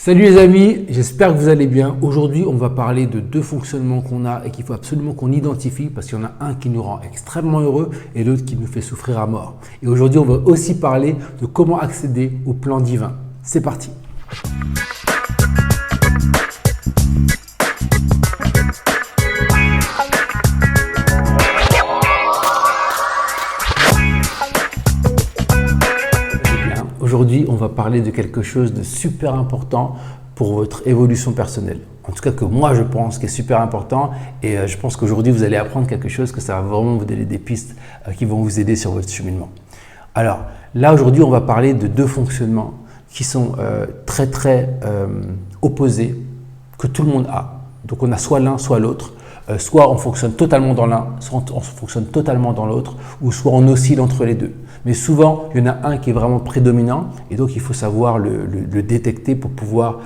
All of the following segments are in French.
Salut les amis, j'espère que vous allez bien. Aujourd'hui, on va parler de deux fonctionnements qu'on a et qu'il faut absolument qu'on identifie parce qu'il y en a un qui nous rend extrêmement heureux et l'autre qui nous fait souffrir à mort. Et aujourd'hui, on va aussi parler de comment accéder au plan divin. C'est parti. Aujourd'hui, on va parler de quelque chose de super important pour votre évolution personnelle. En tout cas, que moi, je pense qui est super important et je pense qu'aujourd'hui, vous allez apprendre quelque chose, que ça va vraiment vous donner des pistes qui vont vous aider sur votre cheminement. Alors, là, aujourd'hui, on va parler de deux fonctionnements qui sont très opposés, que tout le monde a. Donc, on a soit l'un, soit l'autre. Soit on fonctionne totalement dans l'un, soit on fonctionne totalement dans l'autre, ou soit on oscille entre les deux. Mais souvent, il y en a un qui est vraiment prédominant et donc il faut savoir le détecter pour pouvoir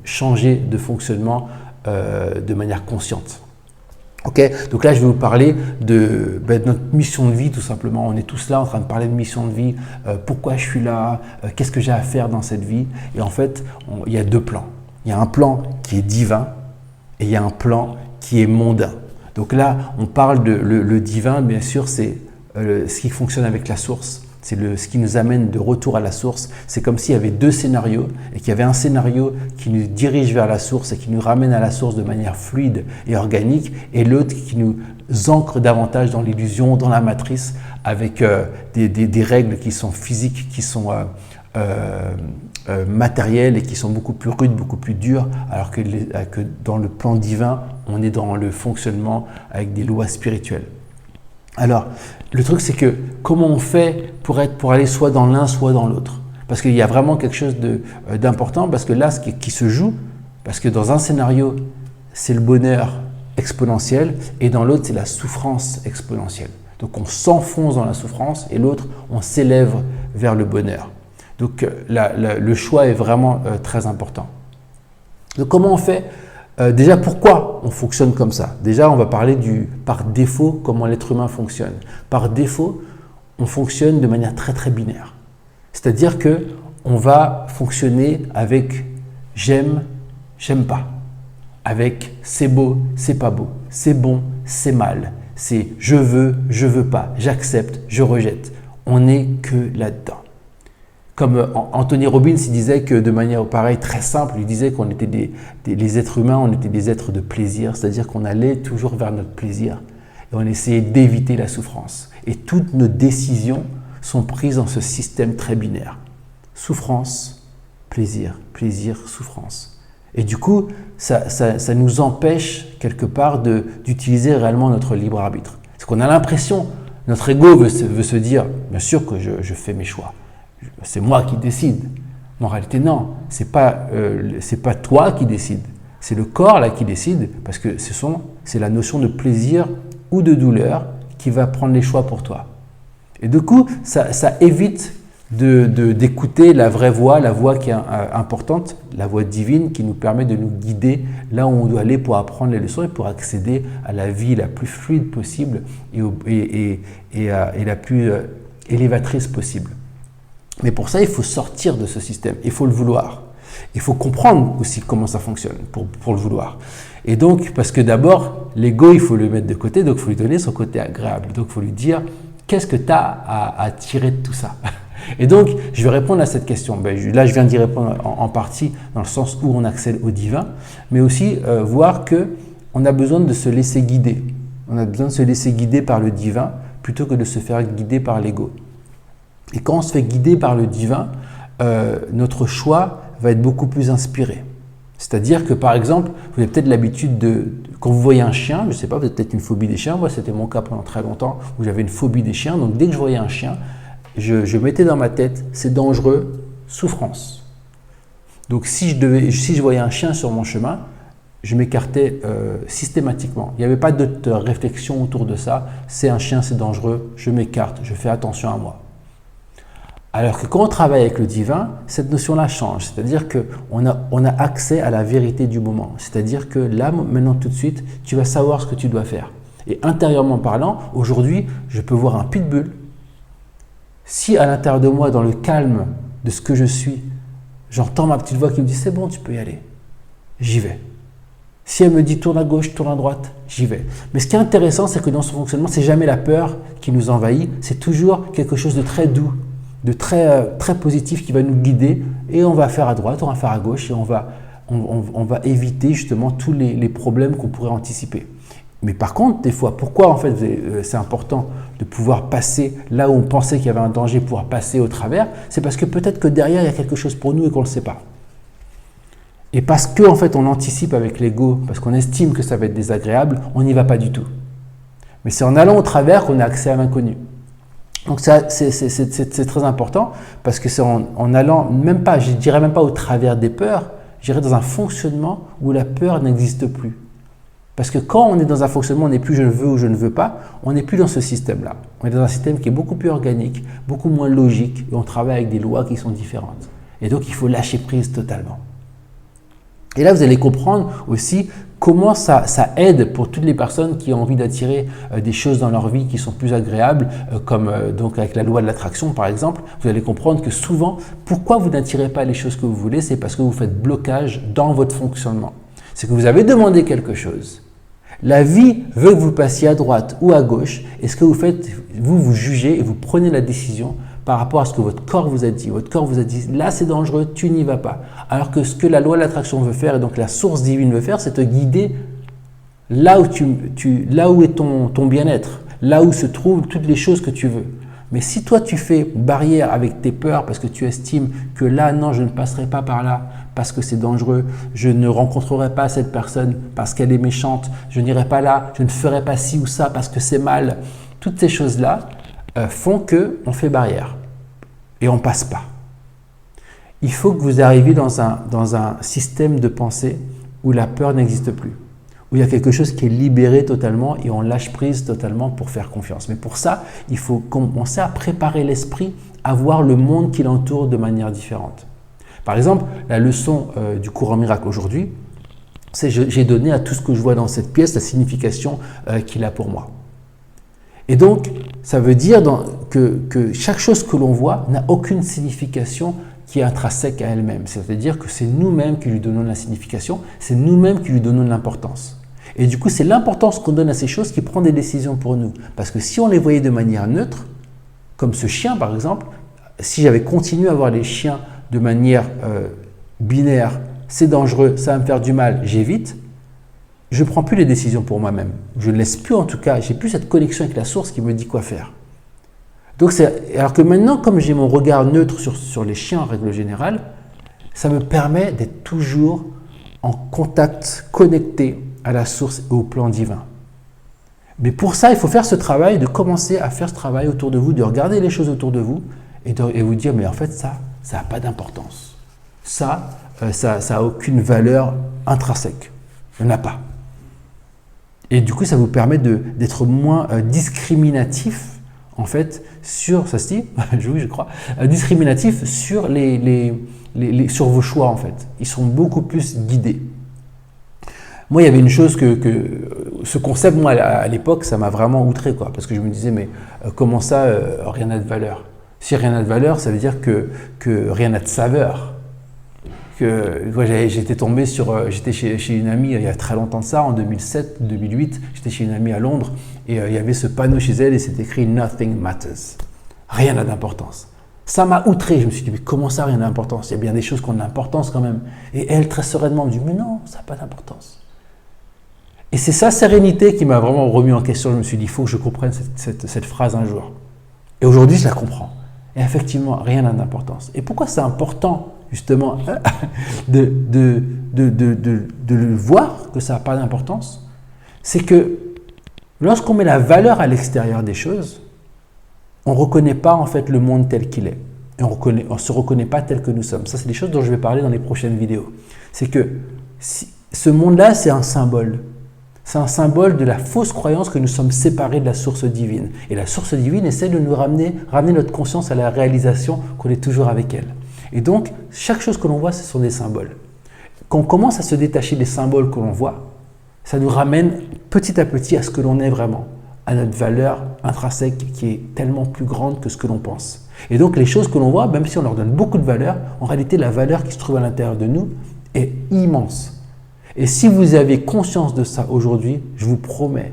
changer de fonctionnement de manière consciente. Okay, donc là, je vais vous parler de notre mission de vie, tout simplement. On est tous là en train de parler de mission de vie, pourquoi je suis là, qu'est-ce que j'ai à faire dans cette vie. Et en fait, il y a deux plans. Il y a un plan qui est divin et il y a un plan qui est mondain. Donc là, on parle de le divin, bien sûr, c'est ce qui fonctionne avec la source. C'est ce qui nous amène de retour à la source. C'est comme s'il y avait deux scénarios et qu'il y avait un scénario qui nous dirige vers la source et qui nous ramène à la source de manière fluide et organique et l'autre qui nous ancre davantage dans l'illusion, dans la matrice avec des règles qui sont physiques, qui sont matérielles et qui sont beaucoup plus rudes, beaucoup plus dures, alors que dans le plan divin, on est dans le fonctionnement avec des lois spirituelles. Alors, le truc, c'est que comment on fait pour aller soit dans l'un, soit dans l'autre? Parce qu'il y a vraiment quelque chose d'important, parce que là, ce qui se joue, parce que dans un scénario, c'est le bonheur exponentiel, et dans l'autre, c'est la souffrance exponentielle. Donc, on s'enfonce dans la souffrance, et l'autre, on s'élève vers le bonheur. Donc, le choix est vraiment très important. Donc, comment on fait? Déjà, pourquoi on fonctionne comme ça? Déjà, on va parler par défaut, comment l'être humain fonctionne. Par défaut, on fonctionne de manière très binaire. C'est-à-dire qu'on va fonctionner avec j'aime, j'aime pas. Avec c'est beau, c'est pas beau. C'est bon, c'est mal. C'est je veux pas. J'accepte, je rejette. On n'est que là-dedans. Comme Anthony Robbins, il disait que de manière pareille, très simple, il disait qu'on était les êtres humains, on était des êtres de plaisir, c'est-à-dire qu'on allait toujours vers notre plaisir et on essayait d'éviter la souffrance. Et toutes nos décisions sont prises dans ce système très binaire. Souffrance, plaisir, plaisir, souffrance. Et du coup, ça nous empêche quelque part d'utiliser réellement notre libre arbitre. Parce qu'on a l'impression, notre ego veut se dire, bien sûr que je fais mes choix. C'est moi qui décide. En réalité, non. C'est pas toi qui décide. C'est le corps là qui décide parce que c'est la notion de plaisir ou de douleur qui va prendre les choix pour toi. Et du coup, ça évite d'écouter la vraie voix, la voix qui est importante, la voix divine qui nous permet de nous guider là où on doit aller pour apprendre les leçons et pour accéder à la vie la plus fluide possible et la plus élévatrice possible. Mais pour ça, il faut sortir de ce système, il faut le vouloir. Il faut comprendre aussi comment ça fonctionne pour le vouloir. Et donc, parce que d'abord, l'ego, il faut le mettre de côté, donc il faut lui donner son côté agréable. Donc, il faut lui dire, qu'est-ce que tu as à tirer de tout ça? Et donc, je vais répondre à cette question. Là, je viens d'y répondre en partie dans le sens où on accède au divin, mais aussi voir qu'on a besoin de se laisser guider. On a besoin de se laisser guider par le divin plutôt que de se faire guider par l'ego. Et quand on se fait guider par le divin, notre choix va être beaucoup plus inspiré. C'est-à-dire que par exemple, vous avez peut-être l'habitude quand vous voyez un chien, je ne sais pas, vous avez peut-être une phobie des chiens, moi c'était mon cas pendant très longtemps où j'avais une phobie des chiens, donc dès que je voyais un chien, je mettais dans ma tête, c'est dangereux, souffrance. Donc si je voyais un chien sur mon chemin, je m'écartais systématiquement. Il n'y avait pas d'autre réflexion autour de ça, c'est un chien, c'est dangereux, je m'écarte, je fais attention à moi. Alors que quand on travaille avec le divin, cette notion-là change. C'est-à-dire qu'on a accès à la vérité du moment. C'est-à-dire que là, maintenant, tout de suite, tu vas savoir ce que tu dois faire. Et intérieurement parlant, aujourd'hui, je peux voir un pitbull. Si à l'intérieur de moi, dans le calme de ce que je suis, J'entends ma petite voix qui me dit « c'est bon, tu peux y aller ». J'y vais. Si elle me dit « tourne à gauche, tourne à droite », j'y vais. Mais ce qui est intéressant, c'est que dans son fonctionnement, c'est jamais la peur qui nous envahit, c'est toujours quelque chose de très doux, de très positif qui va nous guider et on va faire à droite, on va faire à gauche et on va éviter justement tous les problèmes qu'on pourrait anticiper. Mais par contre, des fois, pourquoi en fait c'est important de pouvoir passer là où on pensait qu'il y avait un danger, pouvoir passer au travers, c'est parce que peut-être que derrière, il y a quelque chose pour nous et qu'on ne le sait pas. Et parce qu'en fait, on anticipe avec l'ego, parce qu'on estime que ça va être désagréable, on n'y va pas du tout. Mais c'est en allant au travers qu'on a accès à l'inconnu. Donc ça, c'est très important parce que c'est en allant, même pas, je dirais même pas au travers des peurs, je dirais dans un fonctionnement où la peur n'existe plus. Parce que quand on est dans un fonctionnement, on n'est plus je veux ou je ne veux pas, on n'est plus dans ce système-là. On est dans un système qui est beaucoup plus organique, beaucoup moins logique et on travaille avec des lois qui sont différentes. Et donc il faut lâcher prise totalement. Et là, vous allez comprendre aussi comment ça aide pour toutes les personnes qui ont envie d'attirer des choses dans leur vie qui sont plus agréables, comme donc avec la loi de l'attraction par exemple. Vous allez comprendre que souvent, pourquoi vous n'attirez pas les choses que vous voulez, c'est parce que vous faites blocage dans votre fonctionnement. C'est que vous avez demandé quelque chose. La vie veut que vous passiez à droite ou à gauche. Et ce que vous faites, vous jugez et vous prenez la décision par rapport à ce que votre corps vous a dit. Votre corps vous a dit, là c'est dangereux, tu n'y vas pas. Alors que ce que la loi de l'attraction veut faire, et donc la source divine veut faire, c'est te guider là où est ton bien-être, là où se trouvent toutes les choses que tu veux. Mais si toi tu fais barrière avec tes peurs parce que tu estimes que là, non, je ne passerai pas par là parce que c'est dangereux, je ne rencontrerai pas cette personne parce qu'elle est méchante, je n'irai pas là, je ne ferai pas ci ou ça parce que c'est mal. Toutes ces choses-là font qu'on fait barrière et on ne passe pas. Il faut que vous arriviez dans un système de pensée où la peur n'existe plus, où il y a quelque chose qui est libéré totalement et on lâche prise totalement pour faire confiance. Mais pour ça, il faut commencer à préparer l'esprit à voir le monde qui l'entoure de manière différente. Par exemple, la leçon du courant miracle aujourd'hui, c'est j'ai donné à tout ce que je vois dans cette pièce la signification qu'il a pour moi. Et donc, ça veut dire que chaque chose que l'on voit n'a aucune signification qui est intrinsèque à elle-même. C'est-à-dire que c'est nous-mêmes qui lui donnons la signification, c'est nous-mêmes qui lui donnons l'importance. Et du coup, c'est l'importance qu'on donne à ces choses qui prend des décisions pour nous. Parce que si on les voyait de manière neutre, comme ce chien par exemple, si j'avais continué à voir les chiens de manière binaire, c'est dangereux, ça va me faire du mal, j'évite, je ne prends plus les décisions pour moi-même. Je ne laisse plus en tout cas, j'ai plus cette connexion avec la source qui me dit quoi faire. Donc alors que maintenant, comme j'ai mon regard neutre sur les chiens en règle générale, ça me permet d'être toujours en contact, connecté à la source et au plan divin. Mais pour ça, il faut faire ce travail, de commencer à faire ce travail autour de vous, de regarder les choses autour de vous et vous dire, mais en fait, ça n'a pas d'importance. Ça n'a aucune valeur intrinsèque. Il n'y en a pas. Et du coup, ça vous permet d'être moins discriminatif, en fait, sur, ça se dit, oui, je crois, discriminatif sur, sur vos choix, en fait. Ils sont beaucoup plus guidés. Moi, il y avait une chose ce concept, moi, à l'époque, ça m'a vraiment outré, quoi, parce que je me disais, mais comment ça, rien n'a de valeur? Si rien n'a de valeur, ça veut dire que rien n'a de saveur. J'étais tombé j'étais chez une amie il y a très longtemps de ça, en 2007, 2008, j'étais chez une amie à Londres et il y avait ce panneau chez elle et c'était écrit « Nothing matters ». Rien n'a d'importance. Ça m'a outré, je me suis dit « mais comment ça, rien n'a d'importance? Il y a bien des choses qui ont de l'importance quand même ». Et elle, très sereinement, me dit « mais non, ça n'a pas d'importance ». Et c'est sa sérénité qui m'a vraiment remis en question. Je me suis dit « il faut que je comprenne cette phrase un jour ». Et aujourd'hui, je la comprends. Et effectivement, rien n'a d'importance. Et pourquoi c'est important justement de le voir que ça n'a pas d'importance? C'est que lorsqu'on met la valeur à l'extérieur des choses, on ne reconnaît pas en fait le monde tel qu'il est. Et on ne se reconnaît pas tel que nous sommes. Ça, c'est des choses dont je vais parler dans les prochaines vidéos. C'est que ce monde-là, c'est un symbole. C'est un symbole de la fausse croyance que nous sommes séparés de la source divine. Et la source divine essaie de nous ramener notre conscience à la réalisation qu'on est toujours avec elle. Et donc, chaque chose que l'on voit, ce sont des symboles. Quand on commence à se détacher des symboles que l'on voit, ça nous ramène petit à petit à ce que l'on est vraiment, à notre valeur intrinsèque qui est tellement plus grande que ce que l'on pense. Et donc, les choses que l'on voit, même si on leur donne beaucoup de valeur, en réalité, la valeur qui se trouve à l'intérieur de nous est immense. Et si vous aviez conscience de ça aujourd'hui, je vous promets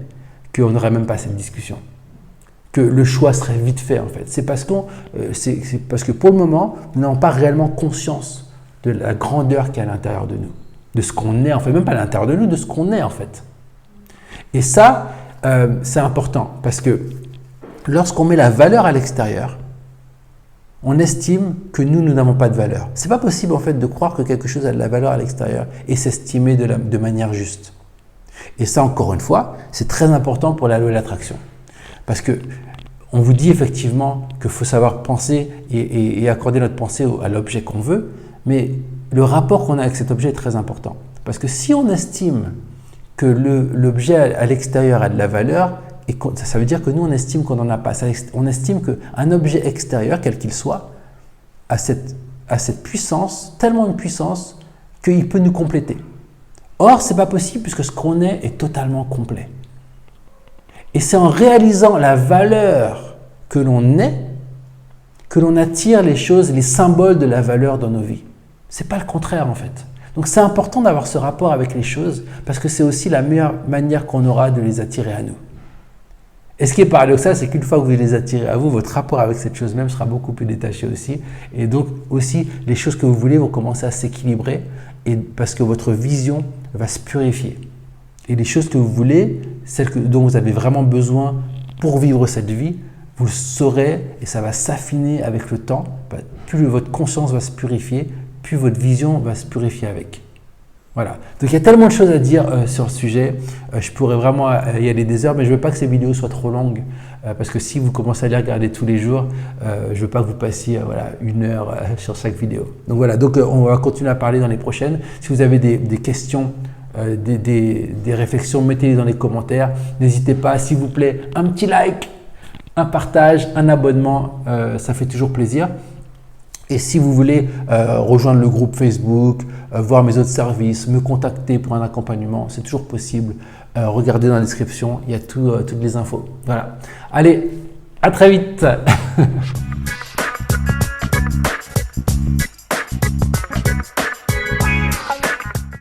qu'on n'aurait même pas cette discussion. Que le choix serait vite fait, en fait. C'est parce que pour le moment, nous n'avons pas réellement conscience de la grandeur qu'il y a à l'intérieur de nous. De ce qu'on est, en fait. Même pas à l'intérieur de nous, de ce qu'on est, en fait. Et ça, c'est important. Parce que lorsqu'on met la valeur à l'extérieur, on estime que nous n'avons pas de valeur. Ce n'est pas possible en fait de croire que quelque chose a de la valeur à l'extérieur et s'estimer de manière juste. Et ça, encore une fois, c'est très important pour la loi de l'attraction. Parce que on vous dit effectivement qu'il faut savoir penser et accorder notre pensée à l'objet qu'on veut, mais le rapport qu'on a avec cet objet est très important. Parce que si on estime que l'objet à l'extérieur a de la valeur, et ça veut dire que nous, on estime qu'on n'en a pas. On estime qu'un objet extérieur, quel qu'il soit, a cette puissance, tellement une puissance, qu'il peut nous compléter. Or, ce n'est pas possible puisque ce qu'on est totalement complet. Et c'est en réalisant la valeur que l'on est, que l'on attire les choses, les symboles de la valeur dans nos vies. Ce n'est pas le contraire en fait. Donc c'est important d'avoir ce rapport avec les choses parce que c'est aussi la meilleure manière qu'on aura de les attirer à nous. Et ce qui est paradoxal, c'est qu'une fois que vous les attirez à vous, votre rapport avec cette chose même sera beaucoup plus détaché aussi. Et donc aussi, les choses que vous voulez vont commencer à s'équilibrer parce que votre vision va se purifier. Et les choses que vous voulez, celles dont vous avez vraiment besoin pour vivre cette vie, vous le saurez et ça va s'affiner avec le temps. Plus votre conscience va se purifier, plus votre vision va se purifier avec. Voilà. Donc il y a tellement de choses à dire sur le sujet. Je pourrais vraiment y aller des heures, mais je ne veux pas que ces vidéos soient trop longues parce que si vous commencez à les regarder tous les jours, je ne veux pas que vous passiez une heure sur chaque vidéo. Donc voilà, on va continuer à parler dans les prochaines. Si vous avez des questions, des réflexions, mettez-les dans les commentaires. N'hésitez pas, s'il vous plaît, un petit like, un partage, un abonnement, ça fait toujours plaisir. Et si vous voulez rejoindre le groupe Facebook, voir mes autres services, me contacter pour un accompagnement, c'est toujours possible. Regardez dans la description, il y a toutes les infos. Voilà. Allez, à très vite.